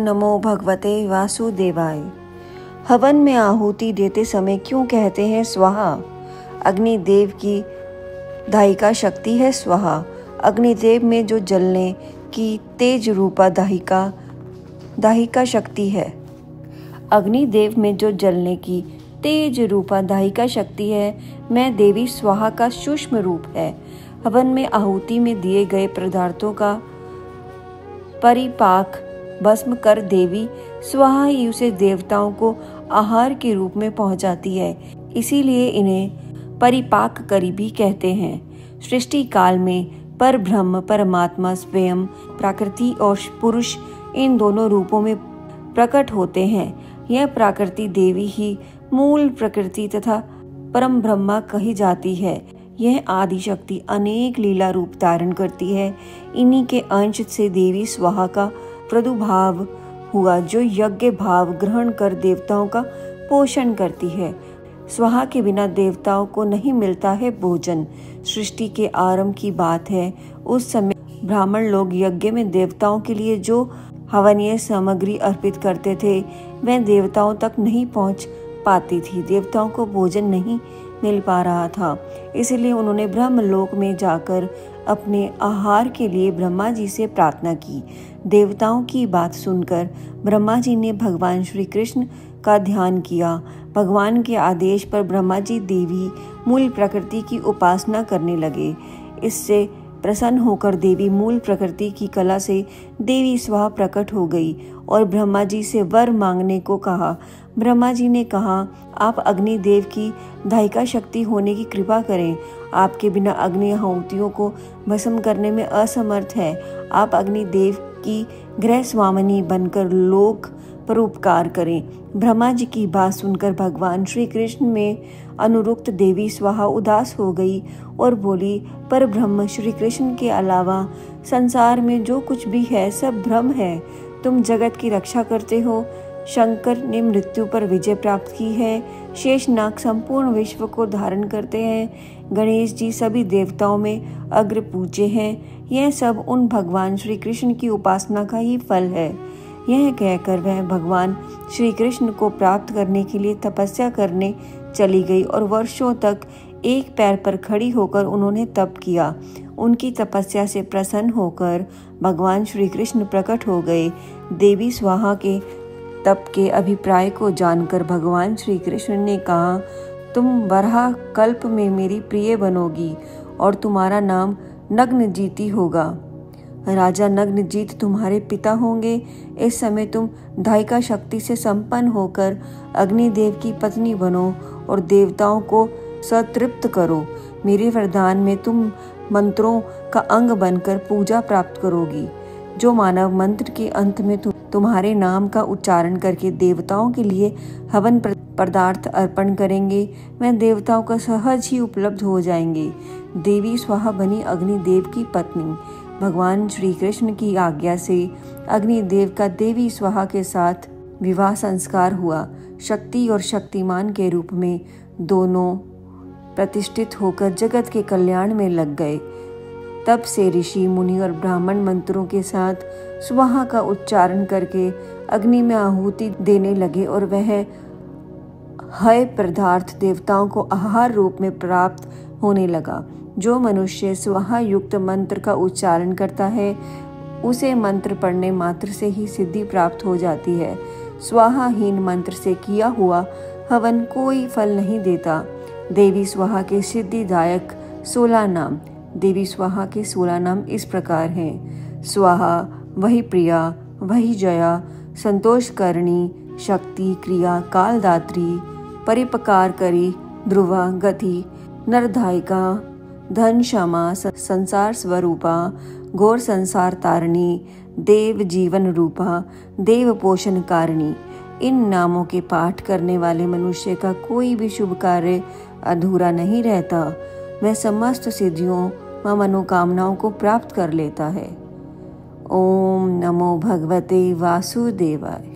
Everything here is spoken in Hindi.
नमो भगवते वासुदेवाय। हवन में आहुति देते समय क्यों कहते हैं स्वाहा? अग्निदेव की दाहिका शक्ति है स्वाहा। अग्निदेव में जो जलने की तेज रूपा दाहिका शक्ति है। अग्निदेव में जो जलने की तेज रूपा दाहिका शक्ति है, मैं देवी स्वाहा का सूक्ष्म रूप है। हवन में आहुति में दिए गए पदार्थों का परिपाक भस्म कर देवी स्वाहा ही उसे देवताओं को आहार के रूप में पहुंचाती है। इसीलिए इन्हें परिपाक करी भी कहते हैं। सृष्टि काल में परब्रह्म परमात्मा स्वयं प्रकृति और पुरुष इन दोनों रूपों में प्रकट होते हैं। यह प्रकृति देवी ही मूल प्रकृति तथा परम ब्रह्मा कही जाती है। यह आदि शक्ति अनेक लीला रूप धारण करती है। इन्हीं के अंश से देवी स्वाहा का प्रादुर्भाव हुआ, जो यज्ञ भाव ग्रहण कर देवताओं का पोषण करती है। स्वाहा के बिना देवताओं को नहीं मिलता है भोजन। सृष्टि के आरंभ की बात है। उस समय ब्राह्मण लोग यज्ञ में देवताओं के लिए जो हवनीय सामग्री अर्पित करते थे, वह देवताओं तक नहीं पहुंच पाती थी। देवताओं को भोजन नहीं मिल पा रहा था, इसलिए उन्होंने ब्रह्मलोक में जाकर अपने आहार के लिए ब्रह्मा जी से प्रार्थना की। देवताओं की बात सुनकर ब्रह्मा जी ने भगवान श्री कृष्ण का ध्यान किया। भगवान के आदेश पर ब्रह्मा जी देवी मूल प्रकृति की उपासना करने लगे। इससे प्रसन्न होकर देवी मूल प्रकृति की कला से देवी स्वाहा प्रकट हो गई और ब्रह्मा जी से वर मांगने को कहा। ब्रह्मा जी ने कहा, आप अग्निदेव की दाहिका शक्ति होने की कृपा करें। आपके बिना अग्नि आहुतियों को भस्म करने में असमर्थ है। आप अग्निदेव की गृह स्वामिनी बनकर लोक परोपकार करें। ब्रह्मा जी की बात सुनकर भगवान श्री कृष्ण में अनुरुक्त देवी स्वाहा उदास हो गई और बोली, पर ब्रह्म श्री कृष्ण के अलावा संसार में जो कुछ भी है सब भ्रम है। तुम जगत की रक्षा करते हो। शंकर ने मृत्यु पर विजय प्राप्त की है। शेषनाग संपूर्ण विश्व को धारण करते हैं। गणेश जी सभी देवताओं में अग्र पूज्य हैं। यह सब उन भगवान श्री कृष्ण की उपासना का ही फल है। यह कहकर वह भगवान श्री कृष्ण को प्राप्त करने के लिए तपस्या करने चली गई और वर्षों तक एक पैर पर खड़ी होकर उन्होंने तप किया। उनकी तपस्या से प्रसन्न होकर भगवान श्री कृष्ण प्रकट हो गए। देवी स्वाहा के तप के अभिप्राय को जानकर भगवान श्री कृष्ण ने कहा, तुम वराह कल्प में मेरी प्रिय बनोगी और तुम्हारा नाम नग्नजीती होगा। राजा नग्नजीत तुम्हारे पिता होंगे। इस समय तुम दाहिका शक्ति से संपन्न होकर अग्निदेव की पत्नी बनो और देवताओं को संतृप्त करो। मेरे वरदान में तुम मंत्रों का अंग बनकर पूजा प्राप्त करोगी। जो मानव मंत्र के अंत में तुम्हारे नाम का उच्चारण करके देवताओं के लिए हवन पदार्थ अर्पण करेंगे, वह देवताओं का सहज ही उपलब्ध हो जाएंगे। देवी स्वाहा बनी अग्निदेव की पत्नी। भगवान श्री कृष्ण की आज्ञा से अग्निदेव का देवी स्वाहा के साथ विवाह संस्कार हुआ। शक्ति और शक्तिमान के रूप में दोनों प्रतिष्ठित होकर जगत के कल्याण में लग गए। तब से ऋषि मुनि और ब्राह्मण मंत्रों के साथ स्वाहा का उच्चारण करके अग्नि में आहुति देने लगे और वह हय पदार्थ देवताओं को आहार रूप में प्राप्त होने लगा। जो मनुष्य स्वाहा युक्त मंत्र का उच्चारण करता है, उसे मंत्र पढ़ने मात्र से ही सिद्धि प्राप्त हो जाती है। स्वाहाहीन मंत्र से किया हुआ हवन कोई फल नहीं देता। देवी स्वाहा के सिद्धिदायक 16 नाम। देवी स्वाहा के 16 नाम इस प्रकार हैं। स्वाहा वही प्रिया, वही जया, संतोषकरणी, शक्ति, क्रिया, कालदात्री, परिपकार करी, ध्रुवा, गति, नरधायिका, धन क्षमा, संसार स्वरूपा, घोर संसार तारिणी, देव जीवन रूपा, देव पोषण कारिणी। इन नामों के पाठ करने वाले मनुष्य का कोई भी शुभ कार्य अधूरा नहीं रहता। वह समस्त सिद्धियों व मनोकामनाओं को प्राप्त कर लेता है। ओम नमो भगवते वासुदेवाय।